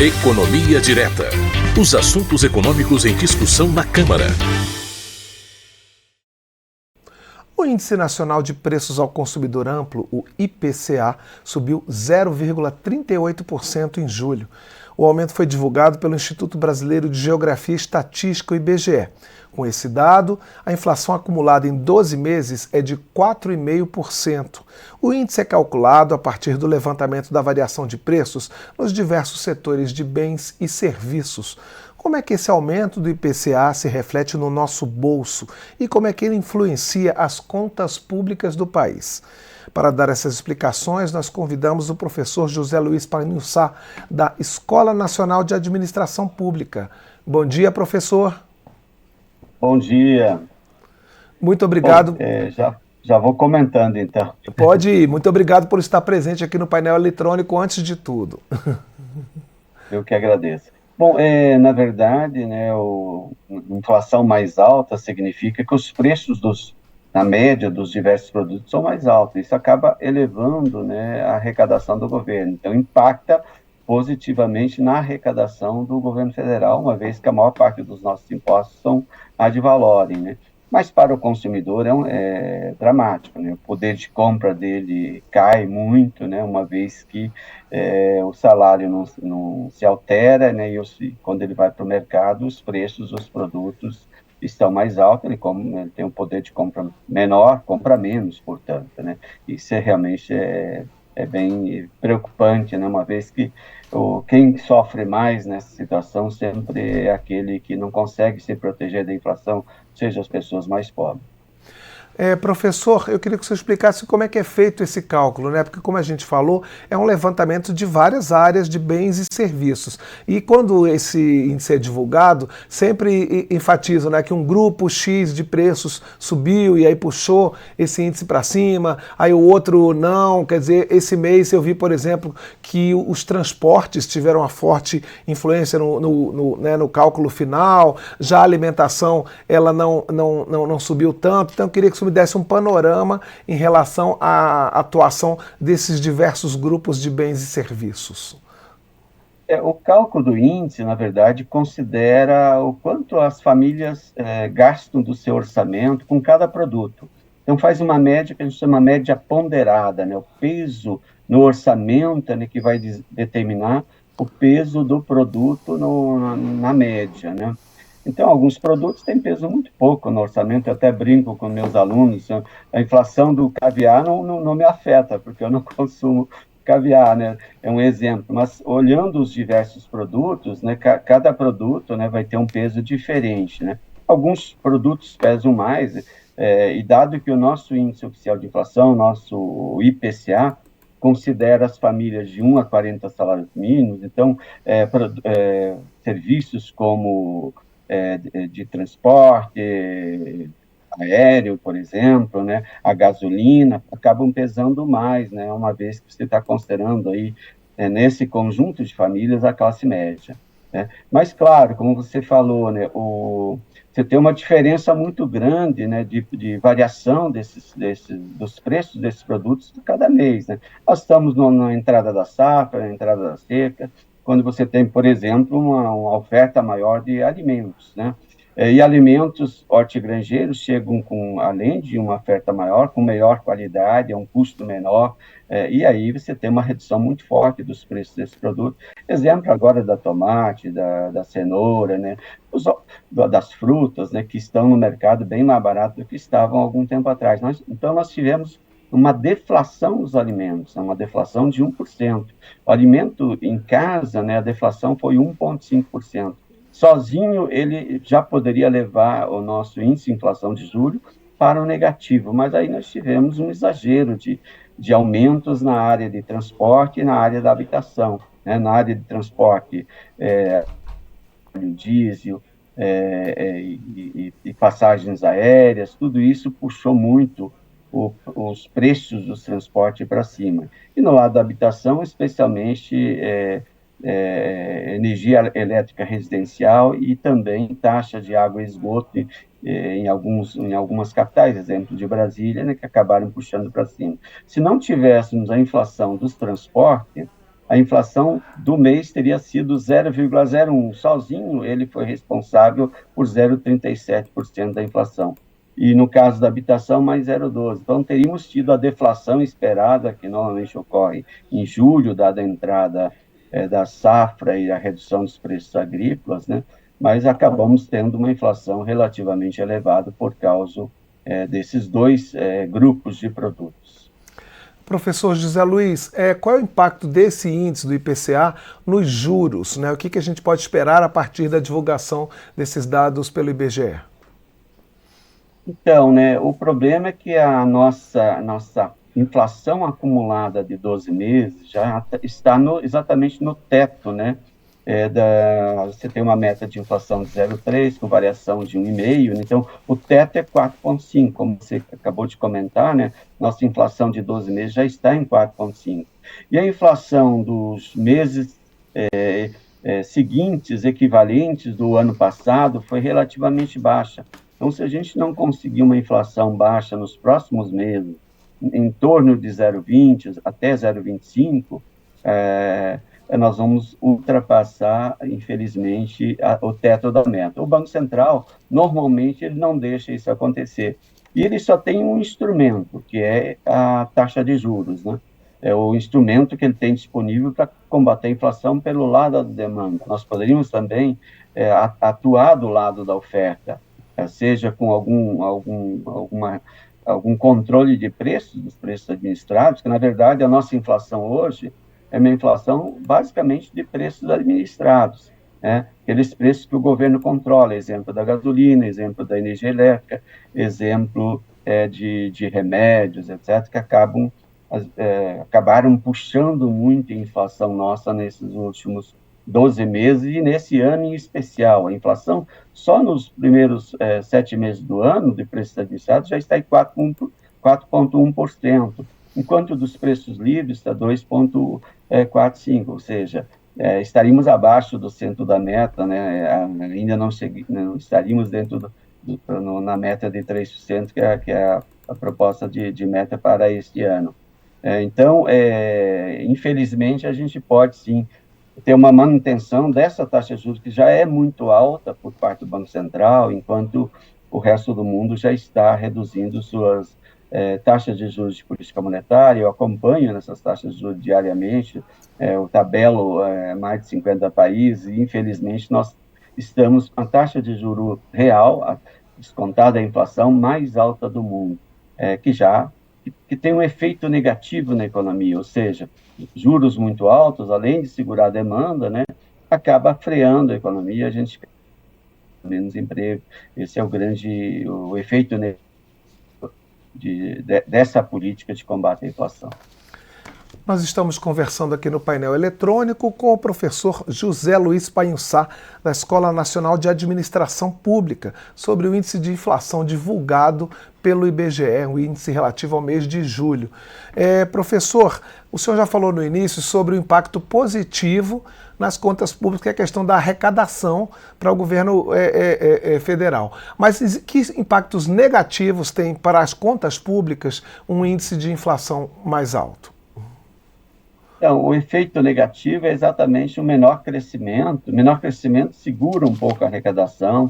Economia Direta. Os assuntos econômicos em discussão na Câmara. O Índice Nacional de Preços ao Consumidor Amplo, o IPCA, subiu 0,38% em julho. O aumento foi divulgado pelo Instituto Brasileiro de Geografia e Estatística, o IBGE. Com esse dado, a inflação acumulada em 12 meses é de 4,5%. O índice é calculado a partir do levantamento da variação de preços nos diversos setores de bens e serviços. Como é que esse aumento do IPCA se reflete no nosso bolso e como é que ele influencia as contas públicas do país? Para dar essas explicações, nós convidamos o professor José Luiz Panhussá, da Escola Nacional de Administração Pública. Bom dia, professor. Bom dia. Muito obrigado. Bom, já vou comentando, então. Pode ir. Muito obrigado por estar presente aqui no painel eletrônico antes de tudo. Eu que agradeço. Bom, na verdade, né, a inflação mais alta significa que os preços na média dos diversos produtos são mais altos. Isso acaba elevando, né, a arrecadação do governo. Então, impacta positivamente na arrecadação do governo federal, uma vez que a maior parte dos nossos impostos são ad valorem, né? Mas para o consumidor é dramático, né? O poder de compra dele cai muito, né? Uma vez que o salário não se altera, né? E quando ele vai para o mercado, os preços dos produtos estão mais altos, ele tem um poder de compra menor, compra menos, portanto, né? Isso realmente é bem preocupante, né? Uma vez que quem sofre mais nessa situação sempre é aquele que não consegue se proteger da inflação, seja as pessoas mais pobres. Professor, eu queria que você explicasse como é que é feito esse cálculo, né? Porque, como a gente falou, é um levantamento de várias áreas de bens e serviços. E quando esse índice é divulgado, sempre enfatizam, né, que um grupo X de preços subiu e aí puxou esse índice para cima, aí o outro não. Quer dizer, esse mês eu vi, por exemplo, que os transportes tiveram uma forte influência no cálculo final, já a alimentação ela não subiu tanto. Então, eu queria que você me desse um panorama em relação à atuação desses diversos grupos de bens e serviços. O cálculo do índice, na verdade, considera o quanto as famílias gastam do seu orçamento com cada produto. Então, faz uma média que a gente chama média ponderada, né? O peso no orçamento, né, que vai determinar o peso do produto na média, né? Então, alguns produtos têm peso muito pouco no orçamento. Eu até brinco com meus alunos, a inflação do caviar não me afeta, porque eu não consumo caviar, né? É um exemplo. Mas, olhando os diversos produtos, né, cada produto, né, vai ter um peso diferente, né? Alguns produtos pesam mais, e dado que o nosso índice oficial de inflação, nosso IPCA, considera as famílias de 1 a 40 salários mínimos, então, serviços como de transporte aéreo, por exemplo, né, a gasolina, acabam pesando mais, né, uma vez que você está considerando aí, nesse conjunto de famílias, a classe média, né? Mas, claro, como você falou, né, você tem uma diferença muito grande, né, de variação dos preços desses produtos cada mês, né? Nós estamos na entrada da safra, na entrada da seca, quando você tem, por exemplo, uma oferta maior de alimentos, né? E alimentos hortigranjeiros chegam além de uma oferta maior, com melhor qualidade, a um custo menor, e aí você tem uma redução muito forte dos preços desse produto. Exemplo agora da tomate, da cenoura, né? Das frutas, né, que estão no mercado bem mais barato do que estavam há algum tempo atrás. Então, nós tivemos uma deflação dos alimentos, uma deflação de 1%. O alimento em casa, né, a deflação foi 1,5%. Sozinho, ele já poderia levar o nosso índice de inflação de julho para o negativo, mas aí nós tivemos um exagero de aumentos na área de transporte e na área da habitação, né? Na área de transporte, diesel e passagens aéreas, tudo isso puxou muito os preços dos transportes para cima. E no lado da habitação, especialmente energia elétrica residencial e também taxa de água e esgoto em algumas capitais, exemplo de Brasília, né, que acabaram puxando para cima. Se não tivéssemos a inflação dos transportes, a inflação do mês teria sido 0,01. Sozinho, ele foi responsável por 0,37% da inflação. E no caso da habitação, mais 0,12. Então, teríamos tido a deflação esperada, que normalmente ocorre em julho, dada a entrada da safra e a redução dos preços agrícolas, né? Mas acabamos tendo uma inflação relativamente elevada por causa desses dois grupos de produtos. Professor José Luiz, qual é o impacto desse índice do IPCA nos juros, né? O que a gente pode esperar a partir da divulgação desses dados pelo IBGE? Então, né, o problema é que a nossa inflação acumulada de 12 meses já está exatamente no teto, né? Você tem uma meta de inflação de 0,3, com variação de 1,5, então o teto é 4,5, como você acabou de comentar, né? Nossa inflação de 12 meses já está em 4,5. E a inflação dos meses seguintes, equivalentes do ano passado, foi relativamente baixa. Então, se a gente não conseguir uma inflação baixa nos próximos meses, em torno de 0,20 até 0,25, nós vamos ultrapassar, infelizmente, o teto da meta. O Banco Central, normalmente, ele não deixa isso acontecer. E ele só tem um instrumento, que é a taxa de juros, né? É o instrumento que ele tem disponível para combater a inflação pelo lado da demanda. Nós poderíamos também atuar do lado da oferta, seja com algum controle de preços, dos preços administrados, que, na verdade, a nossa inflação hoje é uma inflação basicamente de preços administrados, né? Aqueles preços que o governo controla, exemplo da gasolina, exemplo da energia elétrica, exemplo de remédios, etc., que acabaram puxando muito a inflação nossa nesses últimos 12 meses e nesse ano em especial. A inflação, só nos primeiros 7 meses do ano, de preços administrados, já está em 4,1%, enquanto dos preços livres está 2,45%, ou seja, estaríamos abaixo do centro da meta, né? Ainda não estaríamos dentro na meta de 3%, que é a proposta de meta para este ano. Então, infelizmente, a gente pode, sim, ter uma manutenção dessa taxa de juros, que já é muito alta por parte do Banco Central, enquanto o resto do mundo já está reduzindo suas taxas de juros de política monetária. Eu acompanho nessas taxas de juros diariamente, eu tabelo mais de 50 países, e infelizmente nós estamos com a taxa de juro real, descontada a inflação, mais alta do mundo, que tem um efeito negativo na economia, ou seja, juros muito altos, além de segurar a demanda, né, acaba freando a economia, a gente tem menos emprego. Esse é o efeito negativo dessa política de combate à inflação. Nós estamos conversando aqui no painel eletrônico com o professor José Luiz Painçá, da Escola Nacional de Administração Pública, sobre o índice de inflação divulgado pelo IBGE, o índice relativo ao mês de julho. Professor, o senhor já falou no início sobre o impacto positivo nas contas públicas, que é a questão da arrecadação para o governo federal. Mas que impactos negativos tem para as contas públicas um índice de inflação mais alto? Então, o efeito negativo é exatamente o menor crescimento. O menor crescimento segura um pouco a arrecadação,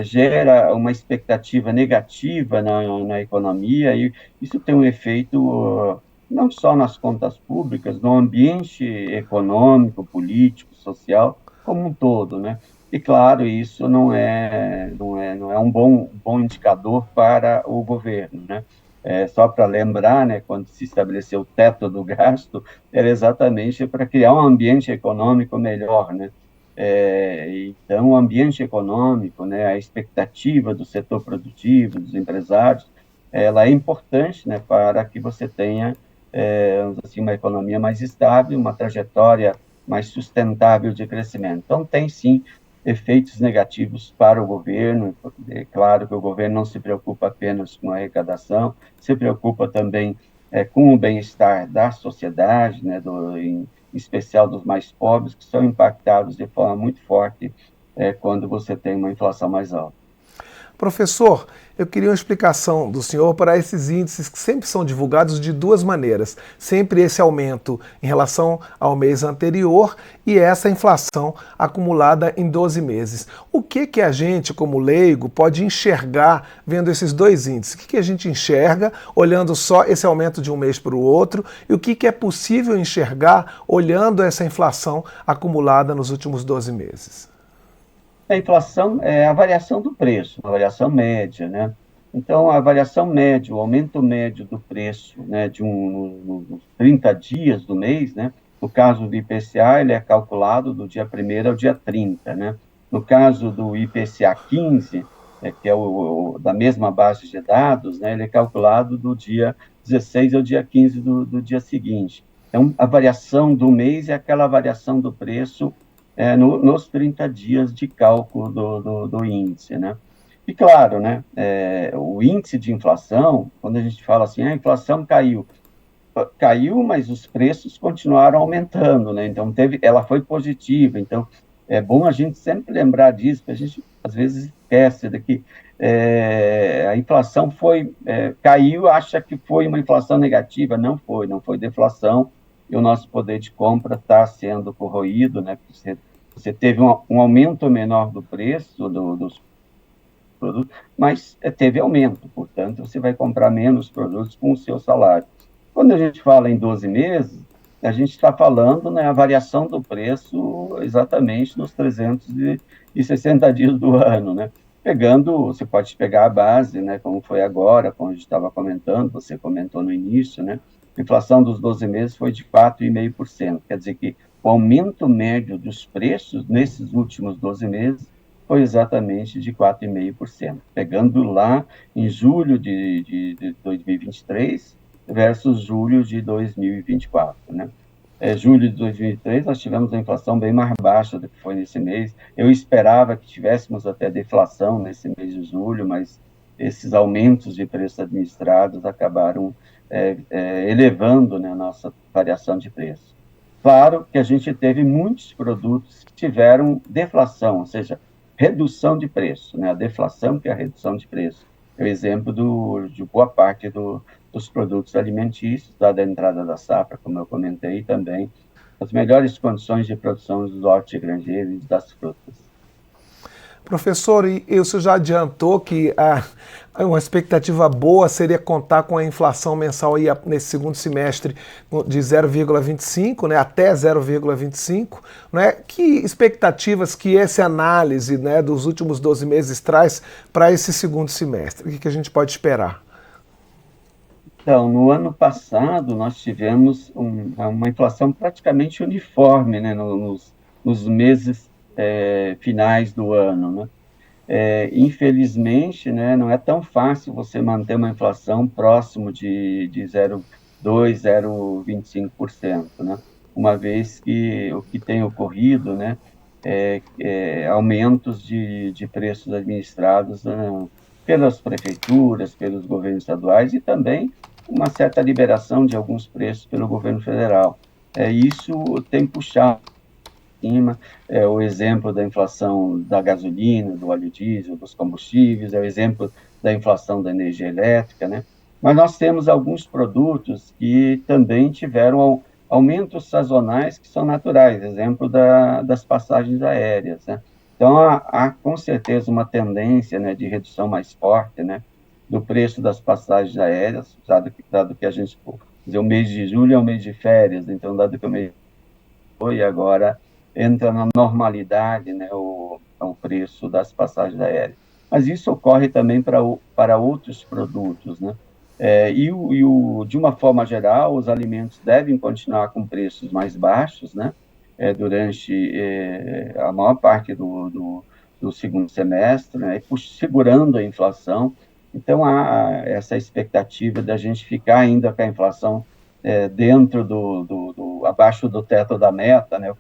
gera uma expectativa negativa na economia, e isso tem um efeito não só nas contas públicas, no ambiente econômico, político, social, como um todo, né? E, claro, isso não é um bom indicador para o governo, né? Só para lembrar, né, quando se estabeleceu o teto do gasto, era exatamente para criar um ambiente econômico melhor, né? Então, o ambiente econômico, né, a expectativa do setor produtivo, dos empresários, ela é importante, né, para que você tenha, assim, uma economia mais estável, uma trajetória mais sustentável de crescimento. Então, tem sim efeitos negativos para o governo. É claro que o governo não se preocupa apenas com a arrecadação, se preocupa também com o bem-estar da sociedade, né, em especial dos mais pobres, que são impactados de forma muito forte quando você tem uma inflação mais alta. Professor, eu queria uma explicação do senhor para esses índices que sempre são divulgados de duas maneiras. Sempre esse aumento em relação ao mês anterior e essa inflação acumulada em 12 meses. O que a gente, como leigo, pode enxergar vendo esses dois índices? O que a gente enxerga olhando só esse aumento de um mês para o outro e o que é possível enxergar olhando essa inflação acumulada nos últimos 12 meses? A inflação é a variação do preço, a variação média, né? Então, a variação média, o aumento médio do preço, né, nos 30 dias do mês, né? No caso do IPCA, ele é calculado do dia 1º ao dia 30, né? No caso do IPCA 15, que é da mesma base de dados, né, ele é calculado do dia 16 ao dia 15 do dia seguinte. Então, a variação do mês é aquela variação do preço nos 30 dias de cálculo do índice, né? E claro, né, o índice de inflação, quando a gente fala assim, a inflação caiu, mas os preços continuaram aumentando, né? Então, ela foi positiva. Então, é bom a gente sempre lembrar disso, porque a gente, às vezes, esquece de que a inflação caiu, acha que foi uma inflação negativa. Não foi deflação, e o nosso poder de compra está sendo corroído, né? Você teve um aumento menor do preço dos produtos, mas teve aumento, portanto, você vai comprar menos produtos com o seu salário. Quando a gente fala em 12 meses, a gente está falando, né, a variação do preço exatamente nos 360 dias do ano, né? Você pode pegar a base, né, como foi agora, como a gente estava comentando, você comentou no início, né? A inflação dos 12 meses foi de 4,5%, quer dizer que o aumento médio dos preços nesses últimos 12 meses foi exatamente de 4,5%, pegando lá em julho de 2023 versus julho de 2024, né? Julho de 2023 nós tivemos uma inflação bem mais baixa do que foi nesse mês. Eu esperava que tivéssemos até deflação nesse mês de julho, mas esses aumentos de preços administrados acabaram elevando, né, a nossa variação de preço. Claro que a gente teve muitos produtos que tiveram deflação, ou seja, redução de preço, né? A deflação, que é a redução de preço. É o exemplo de boa parte dos produtos alimentícios, dada a entrada da safra, como eu comentei, e também as melhores condições de produção dos hortigranjeiros e das frutas. Professor, e o senhor já adiantou que uma expectativa boa seria contar com a inflação mensal aí nesse segundo semestre de 0,25, né, até 0,25. Né? Que expectativas que essa análise, né, dos últimos 12 meses traz para esse segundo semestre? O que a gente pode esperar? Então, no ano passado, nós tivemos uma inflação praticamente uniforme, né, nos meses finais do ano, né? Infelizmente, né, não é tão fácil você manter uma inflação próximo de 0,2%, 0,25%, né? Uma vez que o que tem ocorrido, né, aumentos de preços administrados pelas prefeituras, pelos governos estaduais e também uma certa liberação de alguns preços pelo governo federal. Isso tem puxado o exemplo da inflação da gasolina, do óleo diesel, dos combustíveis, é o exemplo da inflação da energia elétrica, né? Mas nós temos alguns produtos que também tiveram aumentos sazonais que são naturais, exemplo das passagens aéreas, né? Então, há com certeza uma tendência, né, de redução mais forte, né, do preço das passagens aéreas, dado que a gente, o mês de julho é um mês de férias, então, dado que o mês foi agora entra na normalidade, né, o preço das passagens aéreas. Mas isso ocorre também para outros produtos, né? De uma forma geral, os alimentos devem continuar com preços mais baixos, né, durante a maior parte do segundo semestre, né, segurando a inflação. Então, há essa expectativa da gente ficar ainda com a inflação dentro abaixo do teto da meta, né,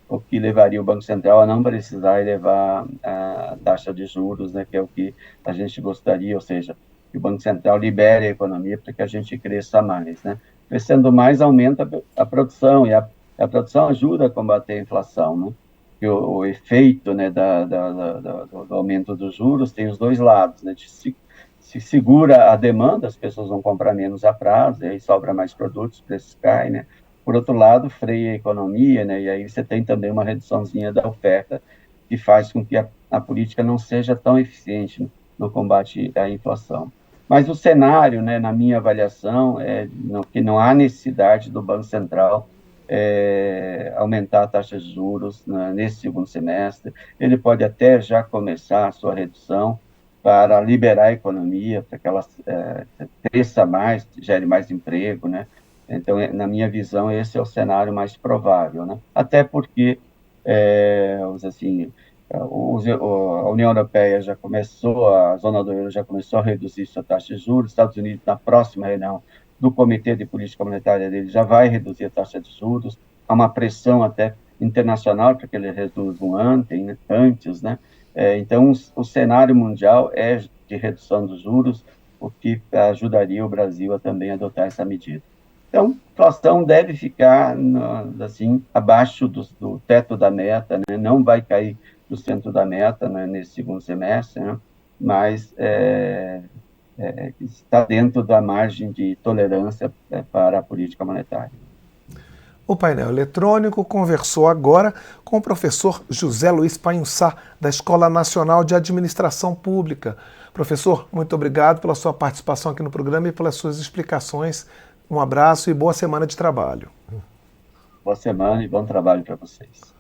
o que levaria o Banco Central a não precisar elevar a taxa de juros, né, que é o que a gente gostaria, ou seja, que o Banco Central libere a economia para que a gente cresça mais, né? Crescendo mais, aumenta a produção, e a produção ajuda a combater a inflação, né? que o efeito, né, do aumento dos juros tem os dois lados, né, se segura a demanda, as pessoas vão comprar menos a prazo, e aí sobra mais produtos, os preços caem, né? Por outro lado, freia a economia, né? E aí você tem também uma reduçãozinha da oferta, que faz com que a política não seja tão eficiente no combate à inflação. Mas o cenário, né, na minha avaliação, é que não há necessidade do Banco Central aumentar a taxa de juros, né, nesse segundo semestre. Ele pode até já começar a sua redução para liberar a economia, para que ela cresça mais, gere mais emprego, né? Então, na minha visão, esse é o cenário mais provável, né? Até porque, assim, a União Europeia já começou, a zona do euro já começou a reduzir sua taxa de juros, os Estados Unidos, na próxima reunião do Comitê de Política Monetária dele, já vai reduzir a taxa de juros, há uma pressão até internacional para que ele reduzam antes, né? Então, o cenário mundial é de redução dos juros, o que ajudaria o Brasil a também adotar essa medida. Então, a inflação deve ficar, assim, abaixo do teto da meta, né? Não vai cair do centro da meta, né, nesse segundo semestre, né? Mas está dentro da margem de tolerância para a política monetária. O painel eletrônico conversou agora com o professor José Luiz Painçá, da Escola Nacional de Administração Pública. Professor, muito obrigado pela sua participação aqui no programa e pelas suas explicações. Um abraço e boa semana de trabalho. Boa semana e bom trabalho para vocês.